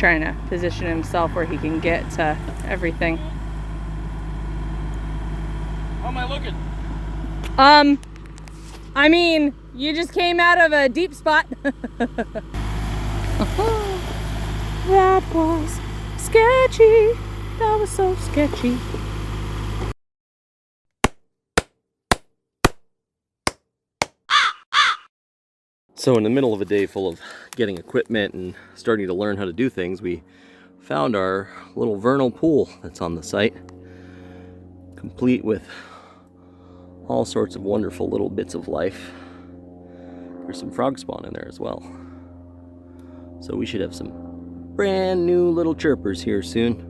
trying to position himself where he can get to everything. How am I looking? I mean, you just came out of a deep spot. That was sketchy. That was so sketchy. So in the middle of a day full of getting equipment and starting to learn how to do things, we found our little vernal pool that's on the site, complete with all sorts of wonderful little bits of life. There's some frog spawn in there as well. So we should have some brand new little chirpers here soon.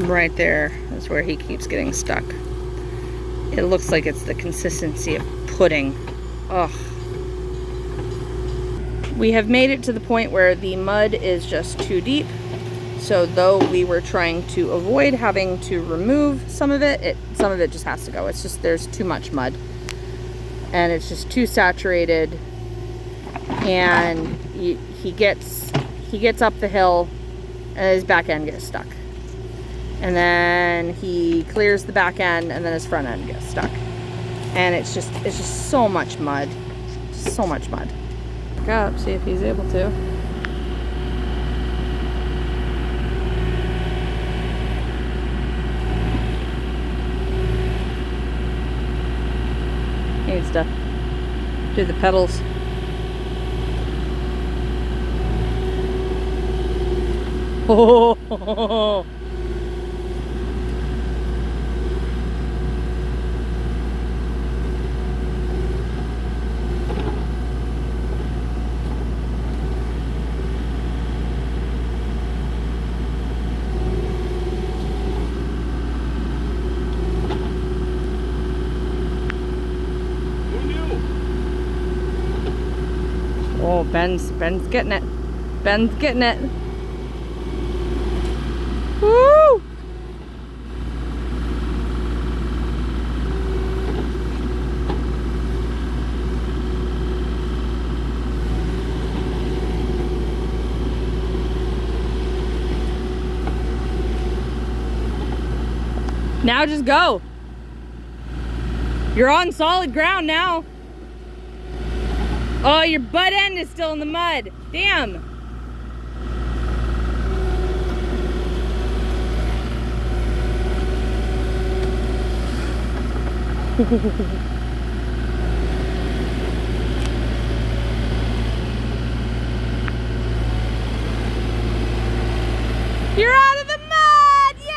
Right there is where he keeps getting stuck. It looks like it's the consistency of pudding. Ugh. We have made it to the point where the mud is just too deep. So though we were trying to avoid having to remove some of it just has to go. It's just, there's too much mud. And it's just too saturated. And he gets up the hill and his back end gets stuck. And then he clears the back end and then his front end gets stuck. And it's just so much mud. So much mud. Look up, see if he's able to. He needs to do the pedals. Oh. Oh, Ben's getting it. Ben's getting it. Woo! Now just go. You're on solid ground now. Oh, your butt end is still in the mud. Damn. You're out of the mud! Yay!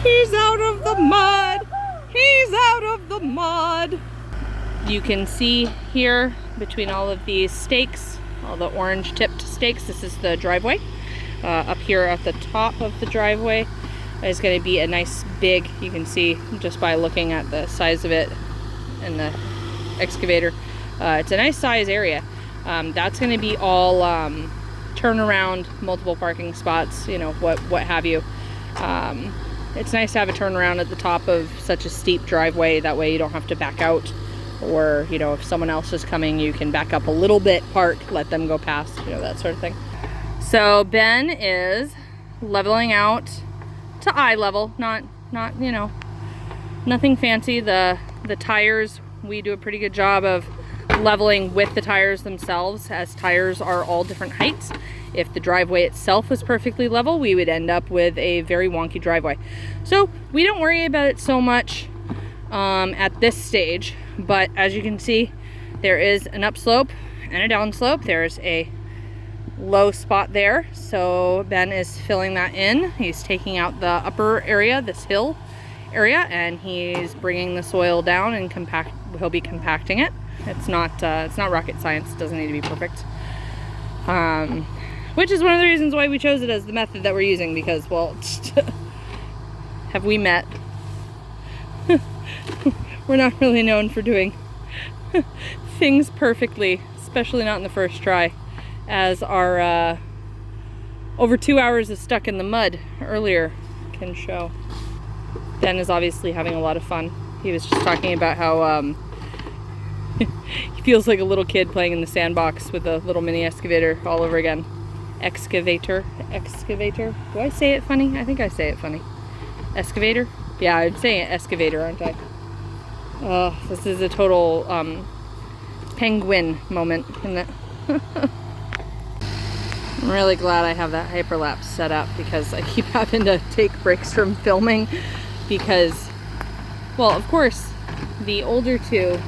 He's out of the mud! He's out of the mud! You can see here between all of these stakes, all the orange tipped stakes, this is the driveway. Up here at the top of the driveway is going to be a nice big, you can see just by looking at the size of it and the excavator, it's a nice size area. That's going to be all turnaround, multiple parking spots, you know, what have you. It's nice to have a turnaround at the top of such a steep driveway. That way you don't have to back out, or, you know, if someone else is coming, you can back up a little bit, park, let them go past, you know, that sort of thing. So Ben is leveling out to eye level, not you know, nothing fancy. The tires, we do a pretty good job of leveling with the tires themselves, as tires are all different heights. If the driveway itself was perfectly level, we would end up with a very wonky driveway. So we don't worry about it so much at this stage, but as you can see, there is an upslope and a downslope. There's a low spot there, so Ben is filling that in. He's taking out the upper area, this hill area, and he's bringing the soil down and he'll be compacting it. It's not rocket science. It doesn't need to be perfect, which is one of the reasons why we chose it as the method that we're using, because, well, have we met? We're not really known for doing things perfectly, especially not in the first try, as our over 2 hours of stuck in the mud earlier can show. Ben is obviously having a lot of fun. He was just talking about how he feels like a little kid playing in the sandbox with a little mini excavator all over again. Excavator. Do I say it funny? I think I say it funny. Excavator? Yeah, I'm saying it excavator, aren't I? Oh, this is a total penguin moment, isn't it? I'm really glad I have that hyperlapse set up because I keep having to take breaks from filming because, well, of course, the older two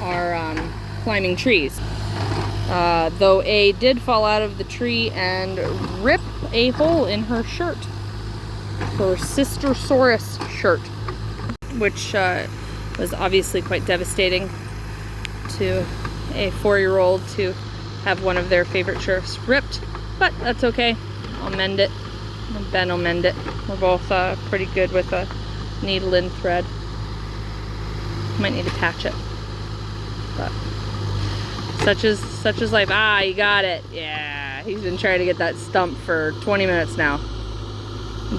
are climbing trees. Though A did fall out of the tree and rip a hole in her shirt. Her Sistersaurus shirt, which was obviously quite devastating to a 4-year-old to have one of their favorite shirts ripped, but that's okay. I'll mend it. Ben will mend it. We're both pretty good with a needle and thread. Might need to patch it, but such is life. Ah, you got it. Yeah, he's been trying to get that stump for 20 minutes now.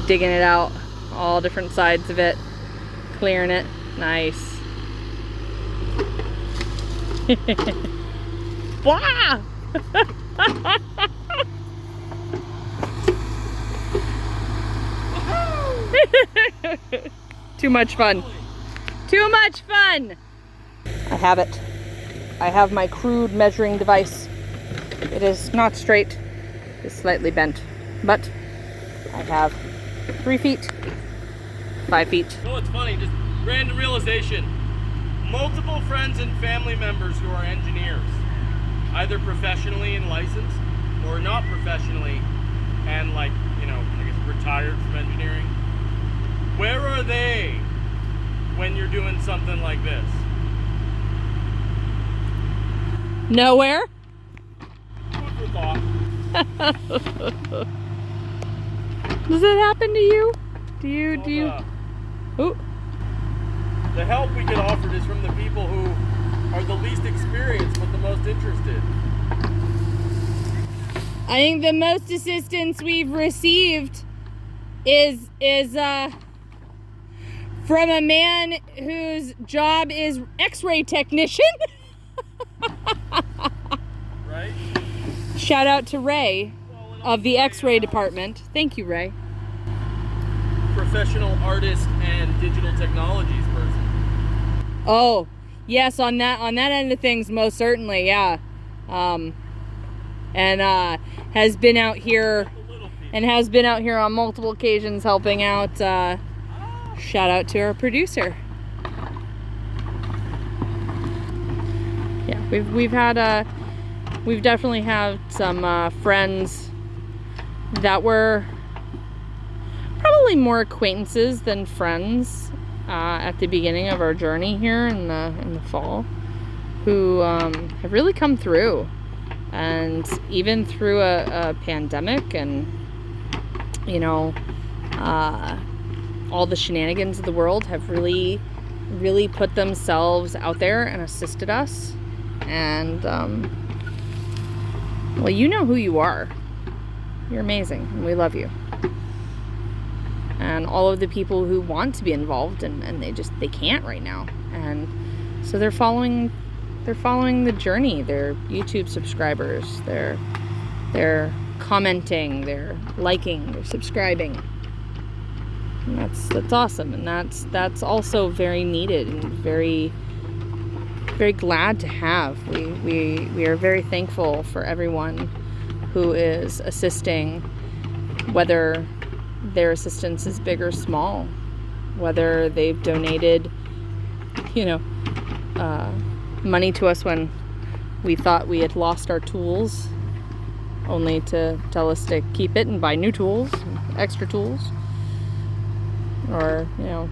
Digging it out, all different sides of it, clearing it. Nice. Wow! Too much fun. Too much fun! I have it. I have my crude measuring device. It is not straight. It's slightly bent. But I have 3 feet, 5 feet. So it's funny, just random realization. Multiple friends and family members who are engineers, either professionally and licensed or not professionally and, like, you know, I guess retired from engineering. Where are they when you're doing something like this? Nowhere? Food for thought. Does it happen to you? Do you? Ooh. The help we get offered is from the people who are the least experienced but the most interested. I think the most assistance we've received is from a man whose job is X-ray technician. Right? Shout out to Ray of the X-ray department. Thank you, Ray. Professional artist and digital technologies person. Oh, yes, on that end of things, most certainly, yeah. And has been out here on multiple occasions helping out. Shout out to our producer. Yeah, we've definitely had some friends that were probably more acquaintances than friends at the beginning of our journey here in the fall, who have really come through, and even through a pandemic and, you know, all the shenanigans of the world, have really put themselves out there and assisted us. And well, you know who you are. You're amazing, and we love you. And all of the people who want to be involved and they can't right now, and so they're following the journey. They're YouTube subscribers, they're commenting, they're liking, they're subscribing, and that's awesome. And that's also very needed and very glad to have. We are very thankful for everyone who is assisting, whether their assistance is big or small, whether they've donated, you know, money to us when we thought we had lost our tools, only to tell us to keep it and buy new tools, extra tools, or, you know,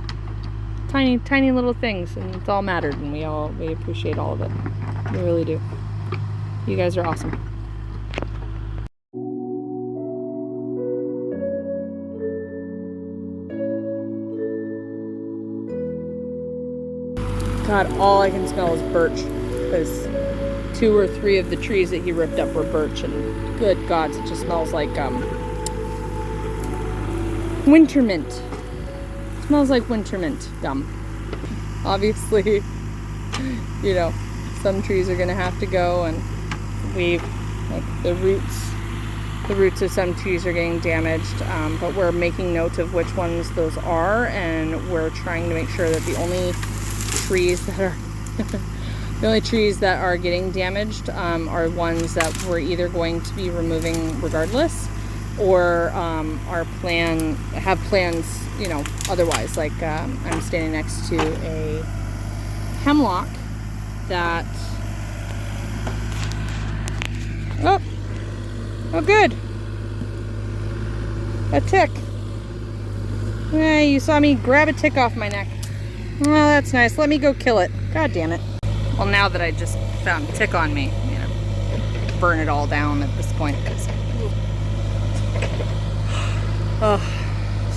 tiny little things, and it's all mattered, and we appreciate all of it. We really do. You guys are awesome. God, all I can smell is birch, because 2 or 3 of the trees that he ripped up were birch, and good God, it just smells like Winter mint. Smells like winter mint gum. Obviously, you know, some trees are gonna have to go, and like the roots of some trees are getting damaged, but we're making note of which ones those are, and we're trying to make sure that the only trees that are getting damaged are ones that we're either going to be removing regardless, or have plans, you know, otherwise. Like I'm standing next to a hemlock that oh good, a tick. Yeah, you saw me grab a tick off my neck. Well, that's nice. Let me go kill it. God damn it. Well, now that I just found a tick on me, you know, burn it all down at this point.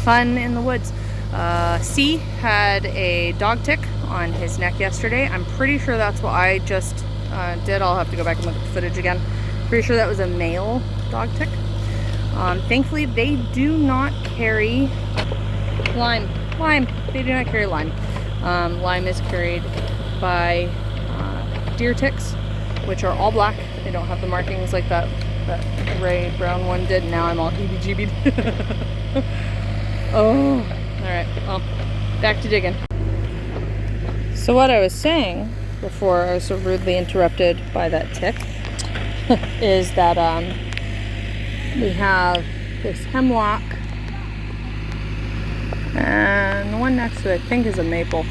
Fun in the woods. C had a dog tick on his neck yesterday. I'm pretty sure that's what I just did. I'll have to go back and look at the footage again. Pretty sure that was a male dog tick. Thankfully, they do not carry Lyme. They do not carry Lyme. Lyme is carried by deer ticks, which are all black. They don't have the markings like that gray brown one did. Now I'm all heebie-jeebied. Oh, all right. Well, back to digging. So what I was saying before I was so rudely interrupted by that tick is that we have this hemlock, and the one next to it I think is a maple,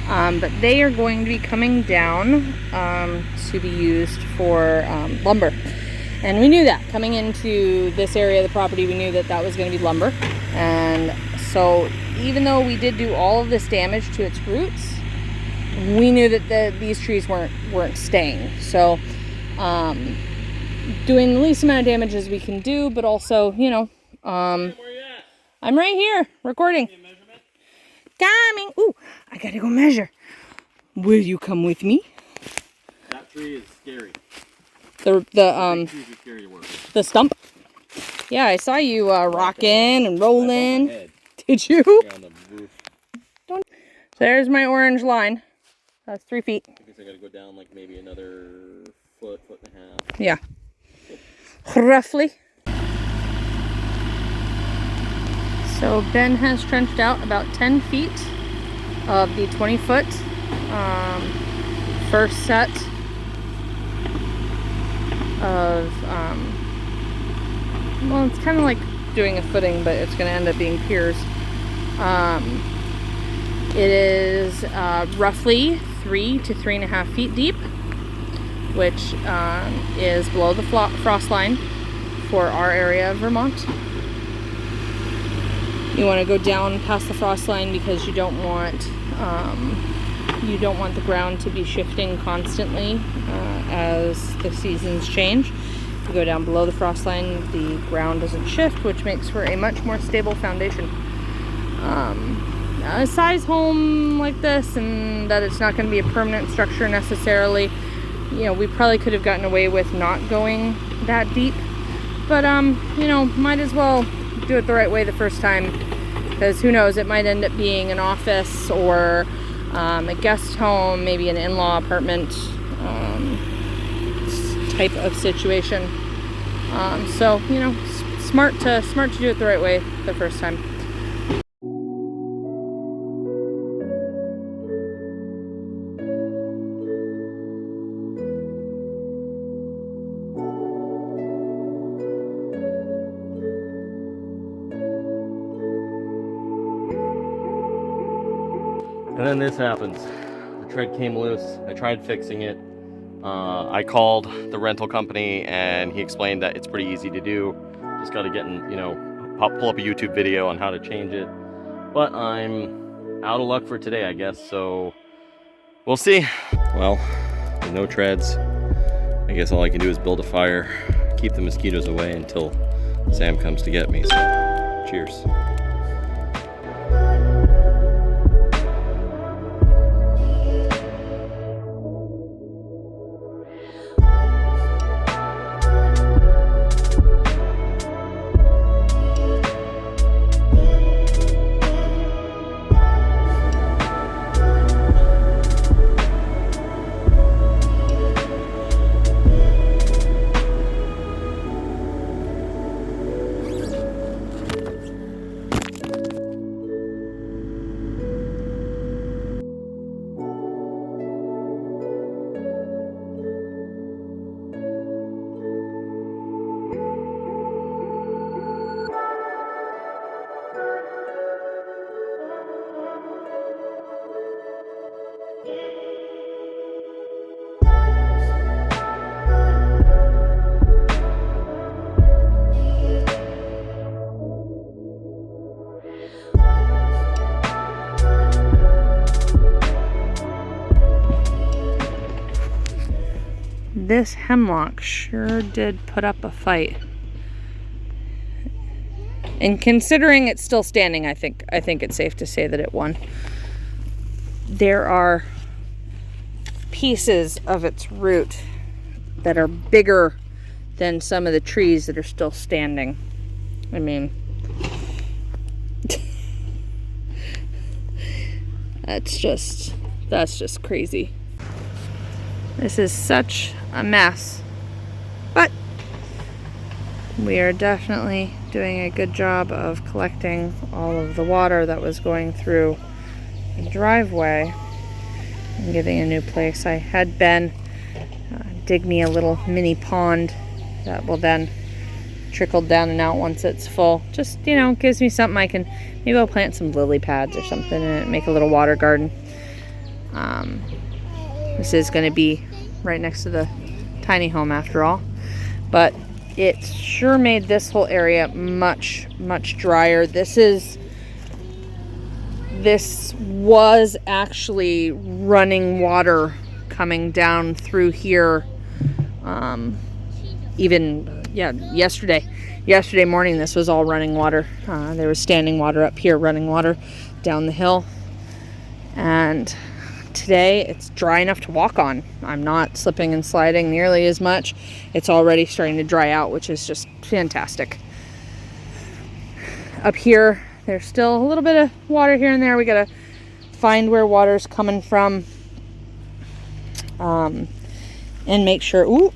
but they are going to be coming down to be used for lumber. And we knew that coming into this area of the property. We knew that that was going to be lumber. And so even though we did do all of this damage to its roots, we knew that these trees weren't staying. So doing the least amount of damage as we can do, but also, you know, I'm right here recording. Coming. Ooh, I gotta go measure. Will you come with me? That tree is scary. The stump. Yeah, I saw you rocking and rolling. Did you? Don't. So there's my orange line. That's 3 feet. I guess I gotta go down like maybe another foot and a half. Yeah. Roughly. So Ben has trenched out about 10 feet of the 20-foot first set of, well, it's kind of like doing a footing, but it's going to end up being piers. It is roughly 3 to 3.5 feet deep, which is below the frost line for our area of Vermont. You want to go down past the frost line because you don't want the ground to be shifting constantly as the seasons change. If you go down below the frost line, the ground doesn't shift, which makes for a much more stable foundation. A size home like this, and that it's not going to be a permanent structure necessarily, you know, we probably could have gotten away with not going that deep, but you know, might as well do it the right way the first time, because who knows, it might end up being an office or a guest home, maybe an in-law apartment type of situation. So, you know, smart to do it the right way the first time. And then this happens. The tread came loose. I tried fixing it. I called the rental company and he explained that it's pretty easy to do. Just got to get in, you know, pull up a YouTube video on how to change it. But I'm out of luck for today, I guess. So we'll see. Well, with no treads, I guess all I can do is build a fire, keep the mosquitoes away until Sam comes to get me. So cheers. this hemlock sure did put up a fight. And considering it's still standing, I think it's safe to say that it won. There are pieces of its root that are bigger than some of the trees that are still standing. I mean, that's just crazy. This is such a mess, but we are definitely doing a good job of collecting all of the water that was going through the driveway and giving a new place. I had Ben dig me a little mini pond that will then trickle down and out once it's full. Just, you know, gives me something I can, maybe I'll plant some lily pads or something and make a little water garden. This is going to be right next to the tiny home after all, but it sure made this whole area much drier. This was actually running water coming down through here. Yesterday morning this was all running water. There was standing water up here, running water down the hill, and today it's dry enough to walk on. I'm not slipping and sliding nearly as much. It's already starting to dry out, which is just fantastic. Up here there's still a little bit of water here and there. We gotta find where water's coming from, and make sure, ooh,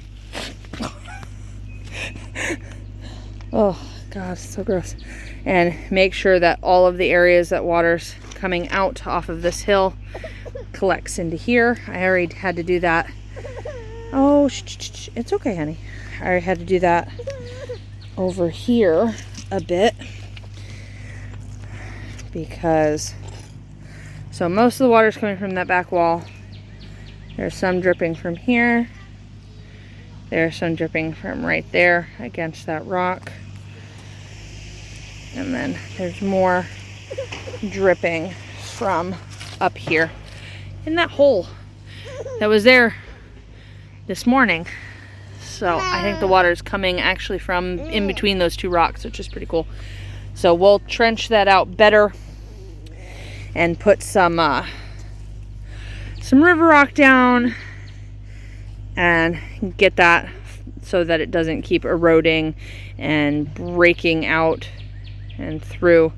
oh god, it's so gross, and make sure that all of the areas that water's coming out off of this hill collects into here. I already had to do that. Oh, it's okay, honey. I already had to do that over here a bit, because so most of the water is coming from that back wall. There's some dripping from here. There's some dripping from right there against that rock. And then there's more dripping from up here in that hole that was there this morning. So I think the water is coming actually from in between those two rocks, which is pretty cool. So we'll trench that out better and put some river rock down and get that so that it doesn't keep eroding and breaking out and through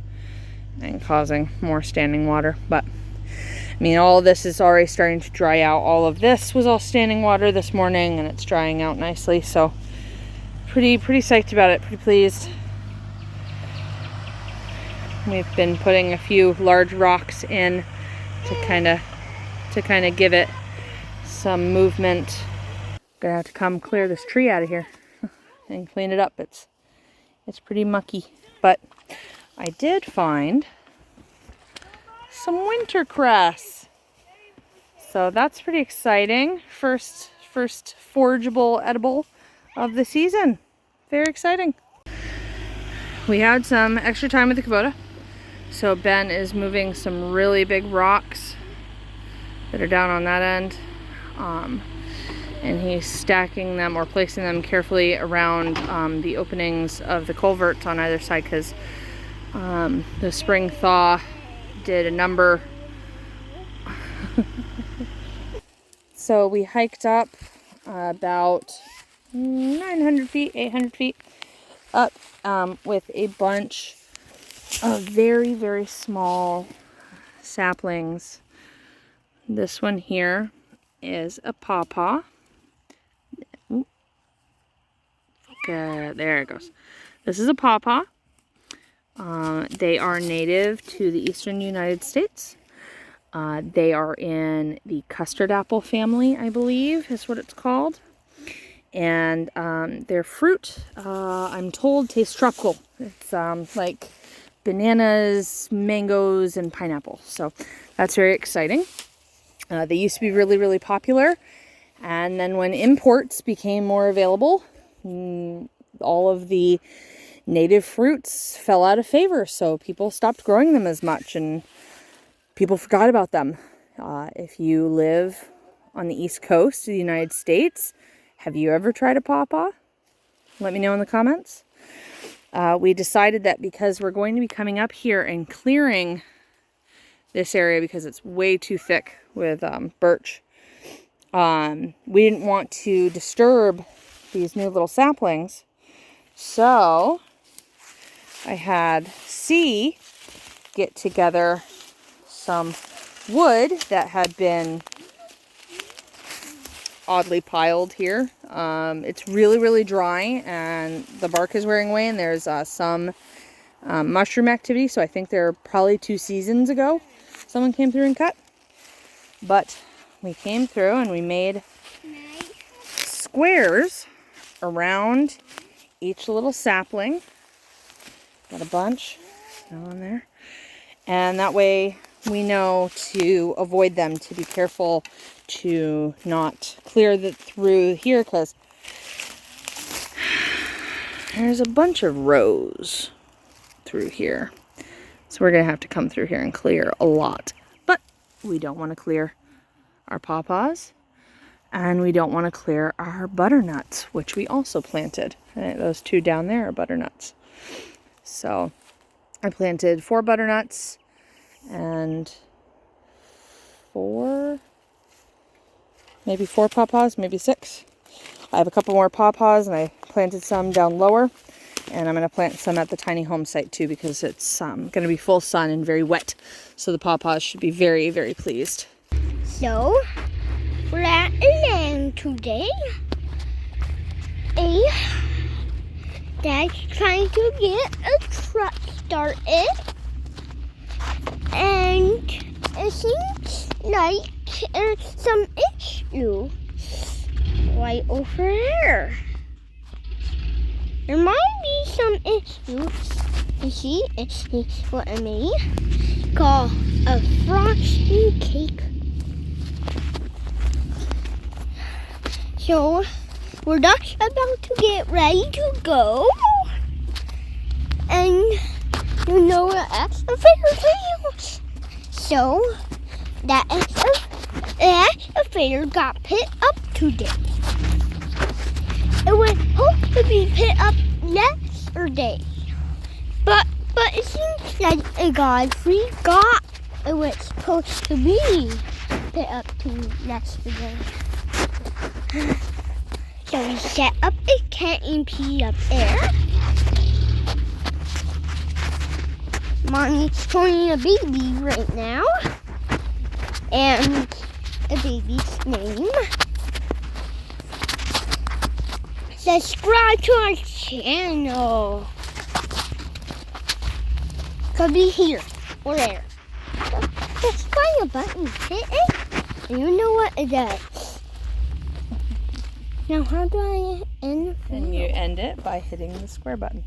and causing more standing water. But I mean, all of this is already starting to dry out. All of this was all standing water this morning, and it's drying out nicely. So pretty psyched about it, pretty pleased. We've been putting a few large rocks in to kind of give it some movement. Gonna have to come clear this tree out of here and clean it up. It's pretty mucky, but I did find some winter cress, so that's pretty exciting. First forageable edible of the season. Very exciting. We had some extra time with the Kubota, so Ben is moving some really big rocks that are down on that end, and he's stacking them or placing them carefully around the openings of the culverts on either side, because the spring thaw did a number. So we hiked up about 900 feet, 800 feet up with a bunch of very small saplings. This one here is a pawpaw. There it goes. This is a pawpaw. They are native to the eastern United States. They are in the custard apple family, I believe is what it's called. And their fruit, I'm told, tastes tropical. It's like bananas, mangoes, and pineapple. So that's very exciting. They used to be really popular. And then when imports became more available, all of the native fruits fell out of favor. So people stopped growing them as much, and people forgot about them. If you live on the East Coast of the United States Have you ever tried a pawpaw? Let me know in the comments. We decided that because we're going to be coming up here and clearing this area because it's way too thick with birch, we didn't want to disturb these new little saplings. So I had C get together some wood that had been oddly piled here. It's really, really dry and the bark is wearing away, and there's some mushroom activity. So I think they're probably 2 seasons ago someone came through and cut. But we came through and we made squares around each little sapling. Got a bunch on there. And that way we know to avoid them, to be careful to not clear through here, because there's a bunch of rows through here. So we're going to have to come through here and clear a lot. But we don't want to clear our pawpaws, and we don't want to clear our butternuts, which we also planted. And those 2 down there are butternuts. So I planted 4 butternuts and 4, maybe 4 pawpaws, maybe 6. I have a couple more pawpaws, and I planted some down lower, and I'm going to plant some at the tiny home site too, because it's going to be full sun and very wet, so the pawpaws should be very, very pleased. So we're at an end today. Dad's trying to get a truck started, and it seems like there's some issue right over there. There might be some issues. You see, it's what I made called a frosting cake. So we're just about to get ready to go, and you know what excavator feels. So that excavator got put up today. It was supposed to be put up yesterday, but it seems like a guy forgot it was supposed to be put up to yesterday. So we set up a canopy up there. Mommy's holding a baby right now, and a baby's name. Subscribe to our channel. Could be here or there. Just find a button, hit it, and you know what it does. Now how do I end? And you end it by hitting the square button.